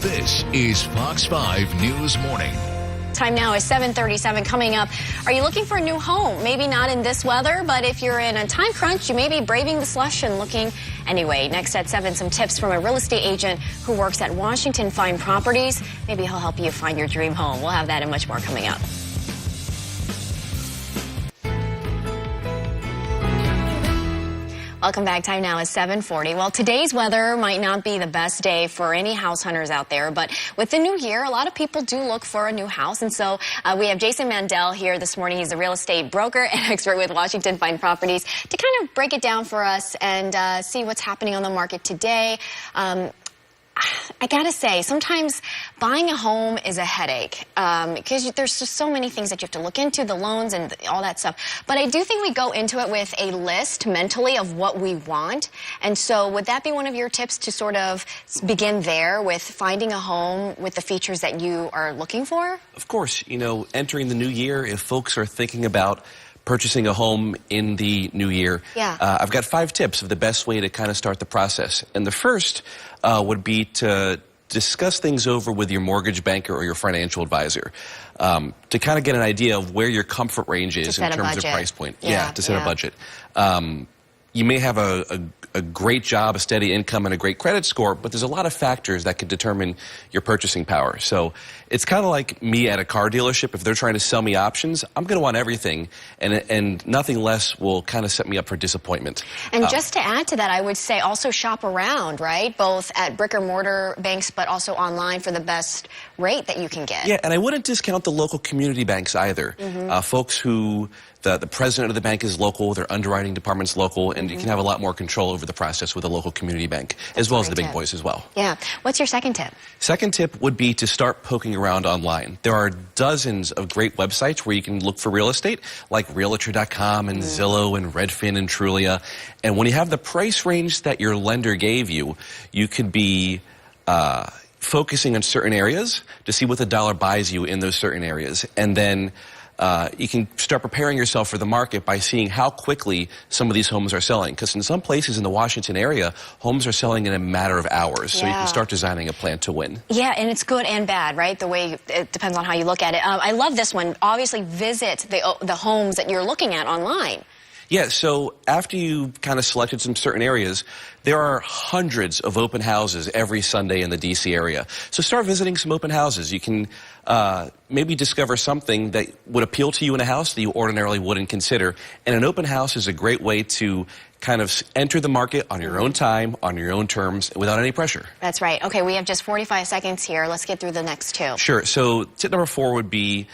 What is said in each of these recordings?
This is Fox 5 News Morning. Time now is 7:37. Coming up, are you looking for a new home? Maybe not in this weather, but if you're in a time crunch, you may be braving the slush and looking anyway. Next at 7, some tips from a real estate agent who works at Washington Fine Properties. Maybe he'll help you find your dream home. We'll have that and much more coming up. Welcome back. Time now is 7:40. Well, today's weather might not be the best day for any house hunters out there, but with the new year, a lot of people do look for a new house. And so we have Jason Mandel here this morning. He's a real estate broker and expert with Washington Fine Properties to kind of break it down for us and see what's happening on the market today. I gotta say, sometimes buying a home is a headache because there's just so many things that you have to look into, the loans and all that stuff. But I do think we go into it with a list mentally of what we want. And so would that be one of your tips to sort of begin there with finding a home with the features that you are looking for? Of course. You know, entering the new year, if folks are thinking about purchasing a home in the new year, I've got 5 tips of the best way to kind of start the process. And the first would be to discuss things over with your mortgage banker or your financial advisor to kind of get an idea of where your comfort range is in terms of price point. To set a budget. You may have a great job, a steady income, and a great credit score, but there's a lot of factors that could determine your purchasing power. So it's kind of like me at a car dealership. If they're trying to sell me options, I'm going to want everything, and nothing less will kind of set me up for disappointment. And just to add to that, I would say also shop around, right? Both at brick or mortar banks, but also online for the best rate that you can get. Yeah, and I wouldn't discount the local community banks either. Folks who the president of the bank is local, their underwriting department's local, and you can have a lot more control over the process with a local community bank, as well as the big boys as well. Yeah. What's your second tip? Second tip would be to start poking around online. There are dozens of great websites where you can look for real estate, like Realtor.com and Zillow and Redfin and Trulia. And when you have the price range that your lender gave you, you could be focusing on certain areas to see what the dollar buys you in those certain areas. And then you can start preparing yourself for the market by seeing how quickly some of these homes are selling. Because in some places in the Washington area, homes are selling in a matter of hours. So you can start designing a plan to win. Yeah, and it's good and bad, right? The way it depends on how you look at it. I love this one. Obviously, visit the homes that you're looking at online. Yeah, so after you kind of selected some certain areas, there are hundreds of open houses every Sunday in the D.C. area. So start visiting some open houses. You can maybe discover something that would appeal to you in a house that you ordinarily wouldn't consider. And an open house is a great way to kind of enter the market on your own time, on your own terms, without any pressure. That's right. Okay, we have just 45 seconds here. Let's get through the next 2. Sure. So tip number 4 would be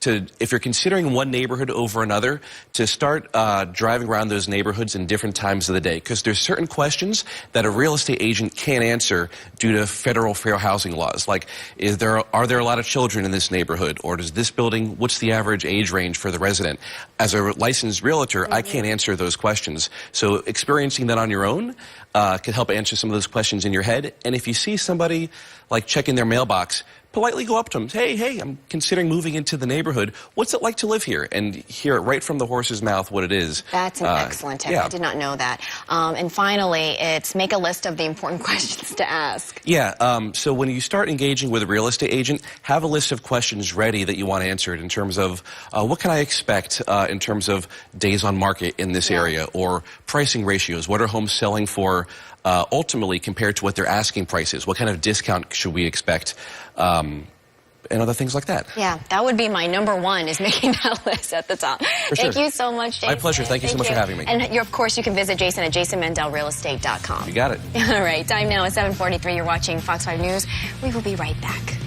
if you're considering one neighborhood over another, to start driving around those neighborhoods in different times of the day. Because there's certain questions that a real estate agent can't answer due to federal fair housing laws. Like, are there a lot of children in this neighborhood? Or does this building, what's the average age range for the resident? As a licensed realtor, I can't answer those questions. So experiencing that on your own can help answer some of those questions in your head. And if you see somebody like checking their mailbox, politely go up to them. Hey, I'm considering moving into the neighborhood. What's it like to live here? And hear it right from the horse's mouth what it is. That's an excellent tip. I did not know that. And finally, it's make a list of the important questions to ask. Yeah, so when you start engaging with a real estate agent, have a list of questions ready that you want answered in terms of what can I expect in terms of days on market in this area, or pricing ratios. What are homes selling for ultimately compared to what their asking price is? What kind of discount should we expect? And other things like that. Yeah, that would be my number 1, is making that list at the top. Thank you so much, Jason. My pleasure. Thank you so much for having me. And of course, you can visit Jason at jasonmandelrealestate.com. You got it. All right, time now is 7:43. You're watching Fox 5 News. We will be right back.